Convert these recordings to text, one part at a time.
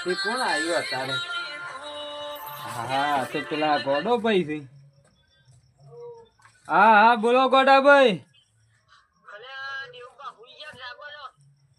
તે કોણ આવ્યું અત્યારે? હા તો પેલા ગોડો ભાઈ છે. હા હા બોલો ગોડા ભાઈ.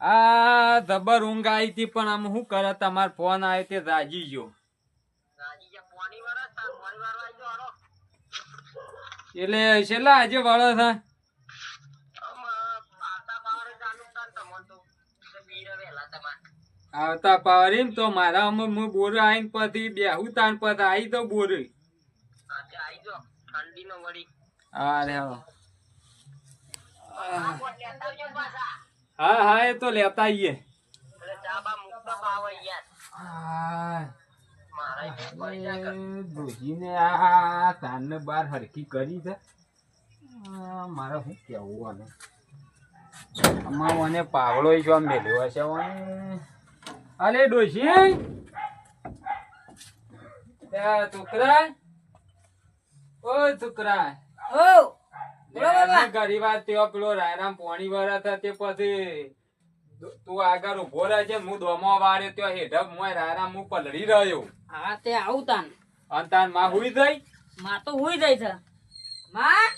આ જબર ઊંઘ આવી હતી પણ આમ શું કરે તમારો ફોન આવ્યો તે રાજી ગયો. એટલે છેલ્લા આજે વળો છે આવતા પાવર એમ તો મારા હું બોર આવીને પછી બેહું તાન પછી આવી તો બોર. હા રે હા હા એ તો લેતા આવીએ. દોજીને આ તાન બાર હરકી કરી છે. મારે શું કેવું આને આમાં મને પાવડો જો મેલ્યો હશે. અલે ડોશી છોકરા ઓ છોકરા ઘણી વાર તેઓ પેલો રાયરામ પોણી વાળા હતા તે પછી તું આગળ ઉભો રહેજે હું દોમો વાળે ત્યાં હેઠપ મોય રાયરામ હું પલળી રહ્યો. હા તે આવું તાન અને તાન માં હુઈ જઈ માં તો હુઈ જાય છે. માં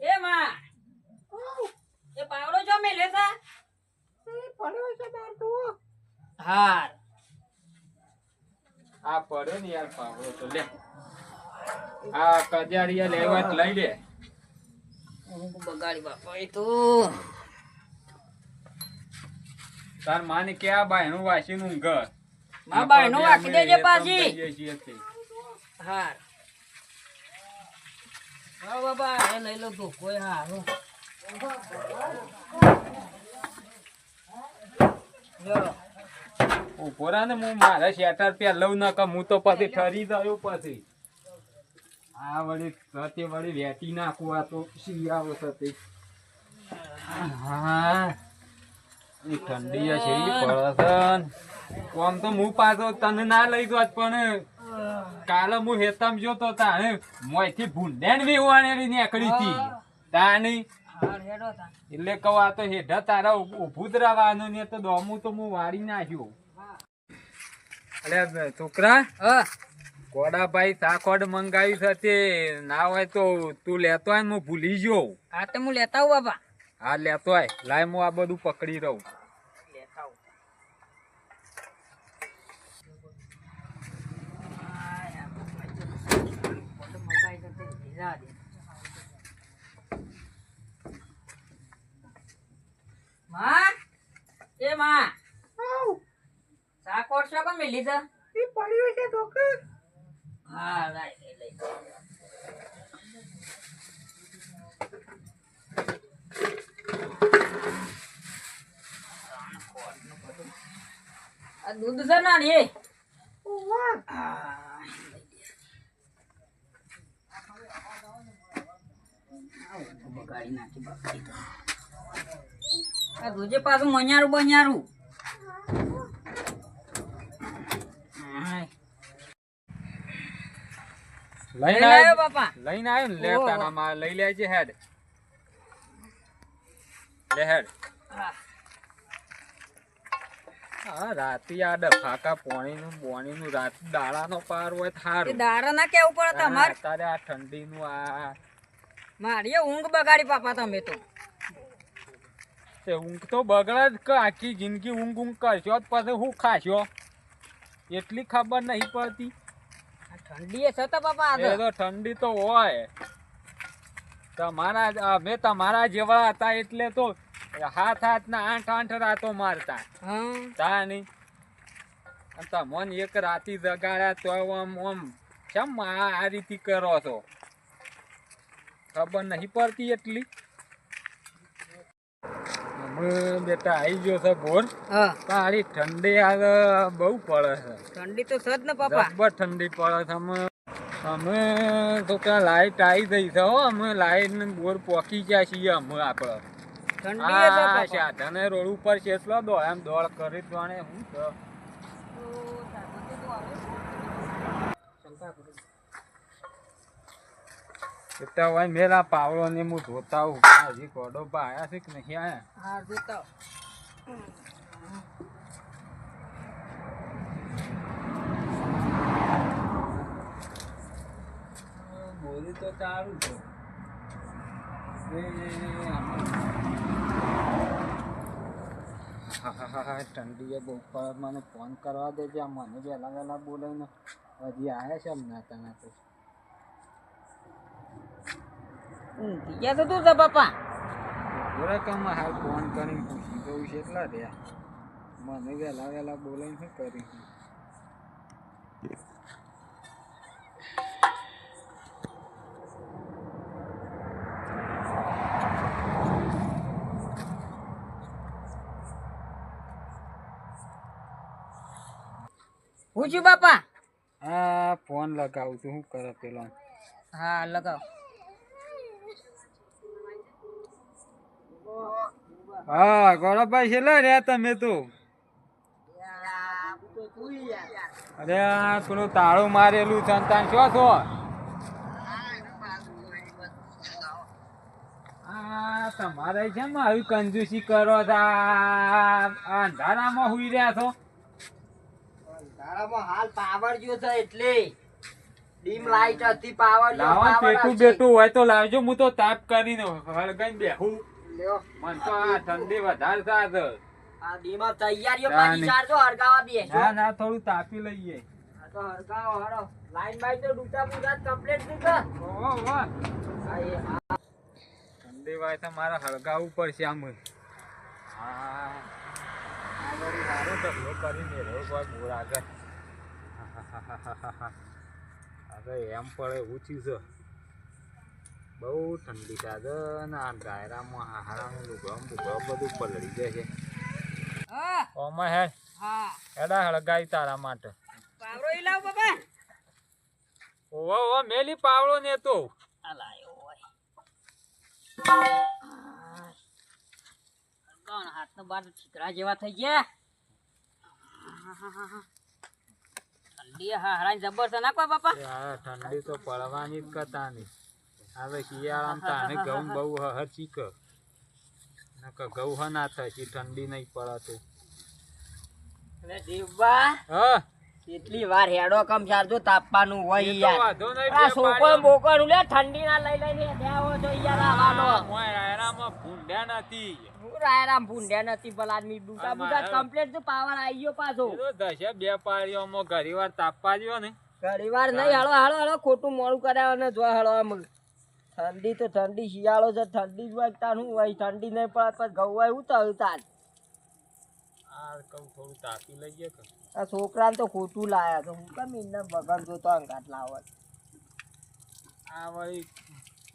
એ માં એ પાવડો જો મે લેતા પડ્યો છે બાર તો. હા આ પડ્યો ને યાર પાવડો તો લે આ કજારિયા લેવા લઈ લે. બગાડી બાપા એ તો તાર માને કે આ બાય નું વાસી નું ઘર માં બાય નું વાસી દેજે પાછી. હા હા બાબા એ લઈ લો તો કોઈ હારો ઉભો રહે ને હું મારે શેટર પેર લઉં ન કે હું તો પછી ઠરી ગયો. પછી આ વળી વળી વેટી નાખું. આ તો શિયાળો થતી. હા એ ઠંડી છે એ પડે છે. આમ તો હું પાછો તને ના લઈ ગયો પણ કાલે હું હેતમ જોતો તાણે મોયથી ભૂંડેન વેવાણેલી નીકળી હતી તાણી. એટલે કહું આ તો હેઠા તારા ઉભું જ રહેવાનું ને તો દોમું તો હું વાળી નાખ્યું. અરે છોકરા ગોડાભાઈ સાખોડ મંગાવી છે તે ના હોય તો તું લેતો હોય ને હું ભૂલી ગયો. હા તો હું લેતા આવું બાબા. હા લેતો હોય લાય હું આ બધું પકડી રહું. માં એ માં સાકોટ છે કોણ મેલી છે એ પડ્યો છે ડોકર. હા લઈ લઈ આ દૂધ છે ના ને બગાડી નાખી બાપા. આ દૂધે પાછું મન્યારું બન્યારું. લઈને આવ્યો બાપા. લઈને આવ્યો ને લેતા નામાં લઈ લેજે હેડ લે હેડ. હા રાતી આ ડફાકા પોણીનું રાત દાડાનો પાર હોય થારું. દાડા ના કેવું પડે તમારે તારે આ ઠંડીનું આ મારી ઊંઘ બગાડી પાપા તમે તો. ઊંઘ તો બગડે જ કે આખી જિંદગી ઊંઘ કરશો પછી હું ખાશો એટલી ખબર નહીં પડતી. ઠંડી છે તો બાપા. એ તો ઠંડી તો હોય. અમે તમારા જેવા હતા એટલે તો હાથ ના 8 રાતો મારતા. તાની તમને એક રાતી જગાડ્યા તો આમ કેમ આ રીતે કરો છો ખબર નહીં પડતી એટલી. બેટા આવી ગયો છે બોર. તારી ઠંડી આ બહુ પડે છે. ઠંડી તો સદ ને પાપા બહુ ઠંડી પડે છે. અમે તો ક્યાં લાઈટ આવી ગઈ છે. અમે લાઈટ ને બોર પોકી ગયા છીએ. અમે આપડે સાધને રોડ ઉપર છે એટલો દોડ કરી જાણે હું હોય મેલા પાવડો ને હું ધોતા હું હજી ગોડો આયા છે કે નહીં આયા. ઠંડી તો ચાલુ છે. ઠંડીએ બહુ પર મને ફોન કરવા દેજે. આ મને વહેલા વહેલા બોલાવીને હજી આવ્યા છે એમ ના તને તો ગયા તો તું છે પપ્પા બરાકમાં હાલ ફોન કરીને પૂછી જવું છે એટલા રહ્યા. મને વહેલા વહેલા બોલાવીને શું કરી પૂછ્યું બાપા? હા ફોન લગાવું છું. શું કરે પેલો? હા લગાવ. હા ગોળાભાઈ છેલ્લા રહ્યા તમે તો? અરે આ પેલું તાળું મારેલું સંતાન શું છો? આ તમારે છે ને આવી કંજૂસી કરો છો? અંધારામાં હુઈ રહ્યા છો? હાલ પાવર જો છે એટલે ડીમ લાઈટ હતી. પાવર લાવો પેટું બેટું હોય તો લાવજો. હું તો તાપ કરીને હળગાઈને બેહું. મન તો આ ઠંડી વધારે થાય. આ ડીમ તૈયારીઓ પાછી ચારજો હરગાવા બે. ના ના થોડું તાપી લઈએ. આ તો હરગાવો હરો. લાઈન બાઈ તો ડૂટા પૂરા કમ્પ્લીટ થઈ ગયો. ઓહો વાહ ઠંડી વાય તો મારા હળગાવું પડશે આમ. હા આ વળી સારો ઢગલો કરીને રહ્યો કોઈ બોર આગળ. હવે એમ પડે એવું થયું છે. બહુ ઠંડી છે ને આ ડાયરામાં હારાનું લુગડો બધું પલળી જાય છે. હા ઓમાં હે હા એડા હળગાઈ તારા માટે. પાવરો ઈ લાવ બાપા. ઓહો ઓહો મેલી પાવડો ને તો આ લાયો હોય. કોણ હાથનો બાર છીકરા જેવા થઈ ગયા. ઠંડી હા હરાઈ જબર છે ના કોઈ બાપા. યાર ઠંડી તો પડવાની જ કતા નહીં. હવે શિયાળામાં તાને ઘઉં બહુ હર ચીક નકર ઘઉં હ ના થશે ઠંડી નહીં પડે તો. અરે દેવબા હા કેટલી વાર હેડો કમ ચારજો તાપવાનું હોય એ તો યાર. વાંધો નહીં. આ સોકો બોકો લે ઠંડી ના લઈ લઈને દેવો છો યાર આવવાનો. મોય રાયરામાં ભૂંડ્યા નથી. હું રાયરામ ભૂંડ્યા નથી ભલા આદમી ડૂટા બુટા કમ્પ્લીટ તો પાવર આવી ગયો પાછો. એ તો દશે બે પાળીઓમાં ઘણી વાર તાપવા જ્યો ને. ઘણી વાર નહીં હળો હળો હળો ખોટું મોડું કર્યા ને જો હળો આમ ઠંડી તો ઠંડી શિયાળો છે ઠંડી જ વાગતા શું હોય ઠંડી નહીં પડે પછી ઘઉં હોય હું તો તાર આ કહું થોડું તાપી લઈએ કે. આ છોકરાને તો ખોટું લાયા તો હું કેમ એમને બગન જોતો અંગાટ લાવત. આ વળી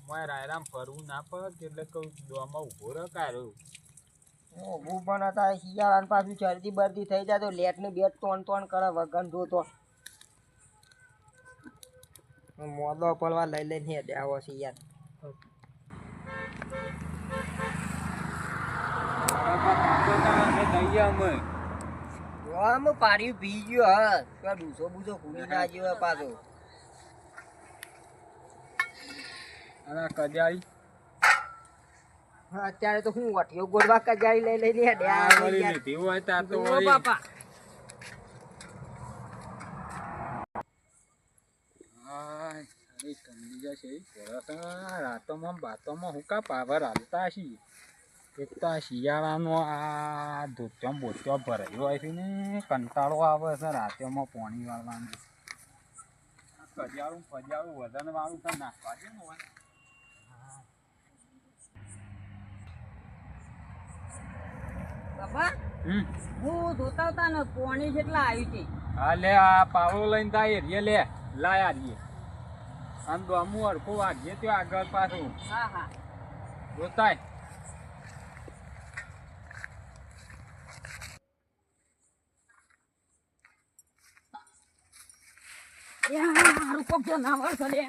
મોય રાયરામ ફરવું ના પડે એટલે કહું દોમાં ઊભો રકાયો. હું પણ હતા શિયાળાને પાછું શરદી બરદી થઈ જાય તો લેટ ને બેટ તોણ કરે વગન જોતો મોદો પડવા લઈ લઈને હેડ્યા હોય છે યાર. આમ પાડ્યું પી ગયો હા તો ડૂસો બૂસો ખુલી ના જ્યો પાછો. અને કજાઈ હા અત્યારે તો હું વઠિયો ગોળવા કજાઈ લઈ લઈને આ હેડ્યા વળી યાર. લીધી હોય તાર તો ઓ વળી. બાપા હાય, અરે ઠંડી જશે થોડા રાતોમાં બાતોમાં હું કા પાવર હાલતા છીએ. એક તો આ શિયાળાનો આ ધોત્યો બોત્યો ભરાયો હોય છે ને કંટાળો આવે છે રાતોમાં પાણી વાળવાનું. કજાળું ફજાળું વજન વાળું તો નાખવા દે ને હોય. બાપા હું જોતા હતા ને પોણી જેટલા આવ્યું છે. હા લે આ પાવડો લઈને થાય રે લે લાયા રહીએ આમ તો અમુક અડખો વાગીએ તો આગળ પાછું હા હા જોતાય. યાર કોક જનાવર છે લે.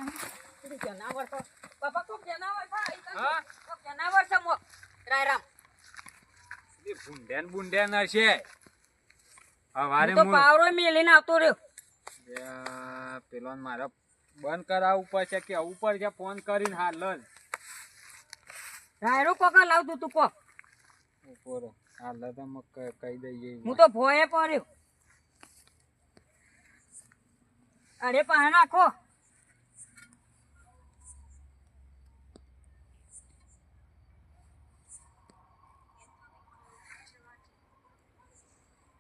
જનાવર તો બાપા કોક જનાવર છે. હા કોક જનાવર છે મો રાયરામ. એ બુંડ્યા નશે હવારે તો પાવરો મેલીને આવતો રહ્યો. પેલો મારે બંધ કરાવવું પડશે કે ઉપર છે ફોન કરીને હાલ જ રાયરો કોકા લાવતું તું કો. ઉપર હાલ તો કહી દઈએ. હું તો ભોયે પડ્યો. અરે પાસે નાખો.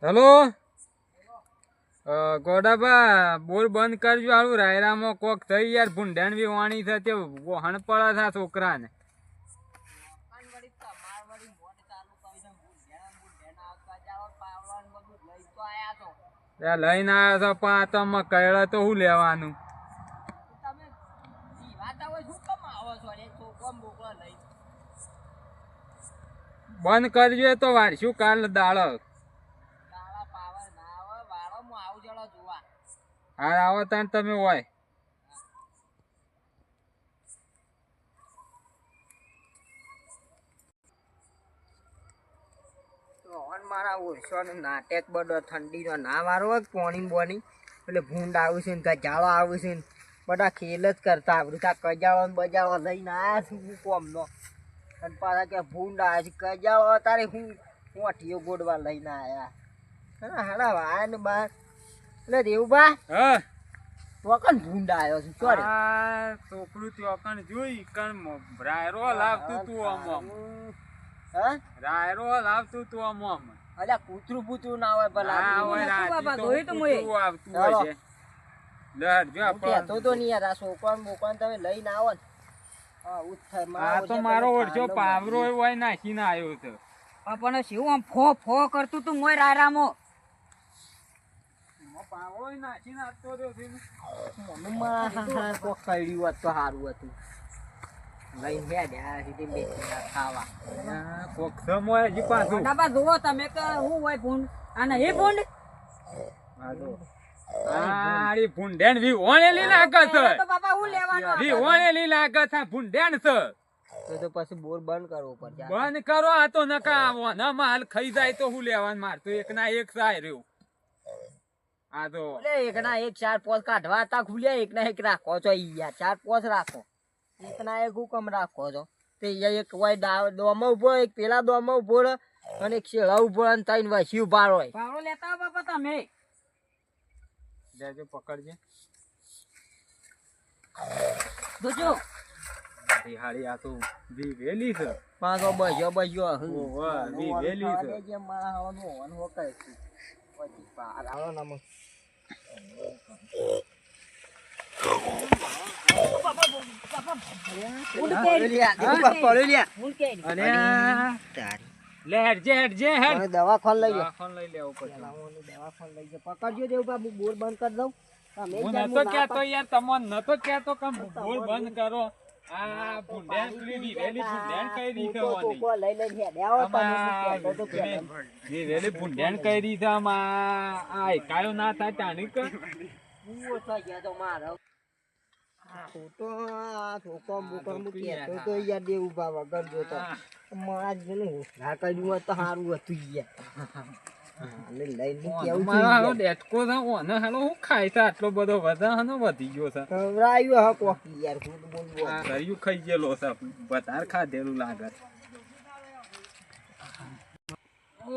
હેલો ગોડાબા બોલ બંધ કરજો હાલું રાયરામાં કોક થઈ યાર ભૂંડાણ બી વાણી છે તે વહણ પડે છે આ છોકરાને લઈને આવ્યો છો પણ આ તો કહેલો તો શું લેવાનું બંધ કરજો તો વાળશું કાલ દાળ હાર આવો તાણ તમે હોય મારા ઓછવાનું નાટક બધો ઠંડીનો ના મારો પોણી બોની એટલે ભૂંડ આવ્યું છે ને ગજાળો આવ્યું છે ને બધા ખેલ જ કરતા આવડું ત્યાં કજાળો ને બજાળો લઈને આવ્યા છું હું કોમનો અને પાછા કે ભૂંડ આવ્યા છે કજાળો તારે હું મોઠીઓ ગોડવા લઈને આવ્યા હા હાડા વાય ને બાર એટલે દેવબા હા ચોકન ભૂંડ આવ્યો છે સોરી આ છોકરું ત્યોકણ જોઈ કણ રાયરો લાવતું તું આમ હા રાયરો લાવતું તું આમ અલ્યા કૂતરું પૂતરું ના હોય ભલા હા હોય બાબા, રાતી તો જોયું તો મુએ. કૂતરું આવતું હોય છે લડ જો હું કહેતો તો નહીં યાર આ છોકરાને બોકરાને તમે લઈને આવો ને હા ઉઠ આ તો મારો ઓળખ્યો પાવરો એવો હોય નાખીને આવ્યો છે પણ શું આમ ફો ફો કરતું તું મોય રાયરામો પાવરો નાખીને આપતો રહ્યો છે ને. મનમાં કોક કળ્યું હોત તો સારું હતું લઈને હેડ્યા સીધી બેસી ખાવા આ કોક સમોય હજી પાછું બાબા જુઓ તમે કે હું હોય ભૂંડ અને એ ભૂંડ આ જો. આ રી ભૂંડેણ વિહોણેલી લાગે છે તો બાબા હું લેવાનો વિહોણેલી લાગે છે ભૂંડેણ છે તો પછી બોર બંધ કરવો પડશે બંધ કરો આ તો નકા આવો ન માલ ખાઈ જાય તો હું લેવાનું મારતો એક ના એક સાય રહ્યું આ તો એટલે એક ના એક ચાર પોસ કાઢવા હતા ખુલ્યા એક ના એક રાખો છો ઈ યાર ચાર પોસ રાખો એક ના એક હુકમ રાખો છો તે એક હોય દોમાં ઉભો એક પેલા દોમાં ઉભો રહે અને એક શેળા ઉભો રહે અને ત્રણ વાસી ઉભા હોય પાવડો લેતા આવો બાપા તમે લેજો પકડજે જોજો હારી આ તો વી વેલી છે પાછો બસ્યો બસ્યો ઓવા વી વેલી છે જે મારા હાવાનું હોવાનું હોકાય છે પછી પાર આવો નમ લે હેડજે હેડજે હેડ દવા ખોલ લઈ ગયો ફોન લઈ લેવો પડશે દવા ખોલ લઈ ગયો પકડજો દેવ બાબુ બોર બંધ કરી દઉં તમે હું જાણ નતો ના કહેતો યાર તમને નતો કહેતો કે બોલ બંધ કરો આ ભૂંડેણ પેલી વેલી ભૂંડેણ કઈ રીતે તો હોની કોકો લઈ લઈને હેડ્યા હો તમે શું કહેતો તો પહેલા. પેલી વેલી ભૂંડેણ કઈ રીતે આમાં આ એકાયો ના થાય તાણી કે ભૂવો થઈ ગયા તો મારો છોટો આ છોકરો બોકરો હું કહેતો તો યાર દેવ ઉભા વગર જોતો મારા જેનું હોશિયાર કર્યું હોત તો સારું હતું યાર લઈને કેવું મારો હાલો ડેટકો છે ઓને હાલો હું ખાય છે આટલો બધો વજન વધી ગયો છે ખવડાવ્યું હા કોકી યાર હું તો બોલવું આ કર્યું ખાઈ ગયેલો છે વધારે ખાધેલું લાગે છે. ઓ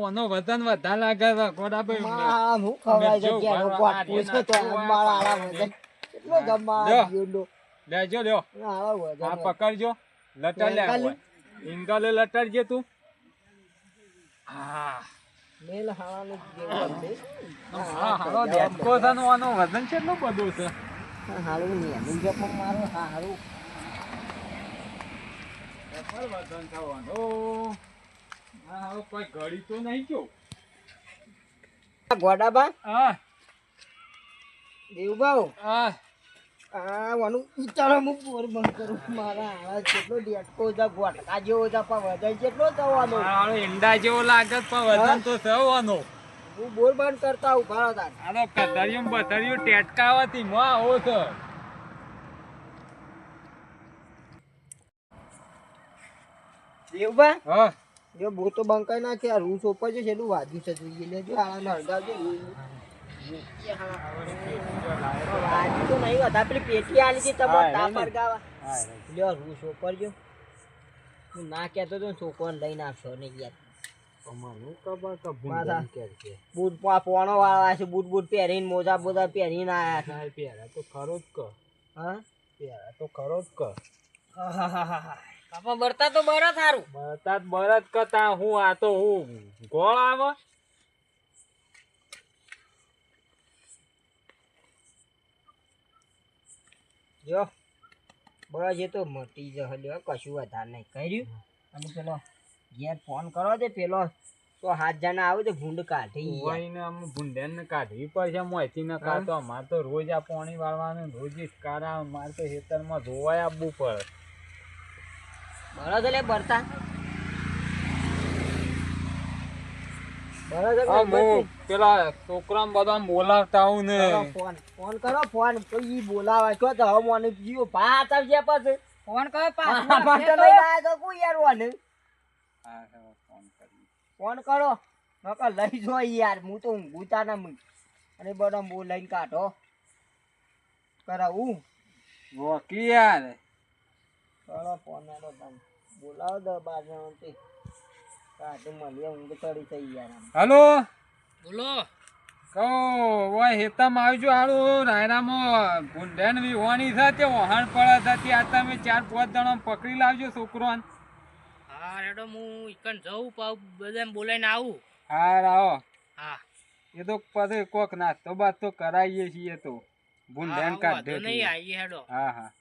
ઓનો વજન વધારે લાગે છે ગોડાભાઈ માં હું ખવડાવી દઉં ક્યારે કોટ પૂછો તો મારા આળા વજન કેટલો જમા લ્યો. ગયો લેજો લ્યો આળા વજન આ પકડજો લટર લે એંગલ? ઇંગલ લટરજે તું હા મેલ હાવાનું જેવું છે હા હાલો ડેટકો છે ને ઓનો વજન કેટલું બધું છે હારું નહીં એનું જે પણ મારું હારું ડબલ વજન થવાનું હા હવે કોઈ ઘડી તો નહીં જો ગોડાબા હા દેવબાઉ હા આ વાનું વિચારો હું બોર બંધ કરું મારા હારા કેટલો ડેટકો છે ગોટકા જેવો છે પણ વજન કેટલો થવાનો મારો ઈંડા જેવો લાગે પણ વજન તો થવાનો હું બોર બંધ કરતા ઉભા હતા આનો કદરિયું બદરિયું ટેટકાવાથી માં આવો છે દેવબા હા જો બો તો બંકાઈ નાખે આ રૂસ ઉપર છે એનું વાજ્યું છે જોઈએ લેજો હાલા નળગાવજો વાજ્યું તો નહીં હતા પેલી પેટી આલી છે તમારે તાપ અડગાવા લ્યો રૂસ ઉપર જો હું ના કહેતો તો છોકરાને લઈને આવશો ને યાર બૂટ પોણો વાળા છે બૂટ બૂટ પહેરીને મોજા બોજા પહેરીને આયા છે પેલા તો ખરો જ કર હા પેલા તો ખરો જ કર બાપા બરતા તો બરા થારું બરત કરતા હું આ તો હું ગોળ આવે જો બસ એ તો મટી જશે લ્યો, કશું વધારે નહીં કર્યું. અને પેલો ઘેર ફોન કરો તે પેલો તો 7 જણા આવે તો ભૂંડ કાઢી યાર. વહીને આમ ભૂંડેને કાઢવી પડશે મોંથી ન કાઢતો અમારે તો રોજ આ પાણી વાળવાનું રોજ જ કાઢા મારે તો ખેતરમાં ધોવાય આવવું પડે. બરાબર લે બરતા બરાબર હા હું પેલા છોકરા બધા બોલાવતા આવું ને ફોન ફોન કરો ફોન કોઈ બોલાવા છો તો હવે મને જીઓ ભાત આવશે પછી ફોન કરો પાછો માટે લઈ આવ્યા તો કોઈ યાર વાને હા, ફોન કરી ફોન કરો નકર લઈ જો યાર હું તો ઊંઘુતા ના મું અને બધા બોલાઈને કાઢો કરાવું વોકી યાર કરો ફોન આલો તમે બોલાવો દ બાજુ તે કાઢે મળીએ ઊંઘ ચડી થઈ યાર આમ. હલો બોલો કહો ઓય હેતમ આવજો હારું રાયરામાં ભૂંડેન વિહોણી છે તે વહાણ પડે છે તે આ તમે 4-5 જણા પકડી લાવજો છોકરોને. હા રેડો હું ઈકન જઉં પાવ બધાને બોલાઈને આવું. હા આવો હા એ તો પછી કોક નાસ્તો બાસ્તો કરાવીએ છીએ તો ભૂંડેન કાઢે નહીં આવીએ હેડો. હા હા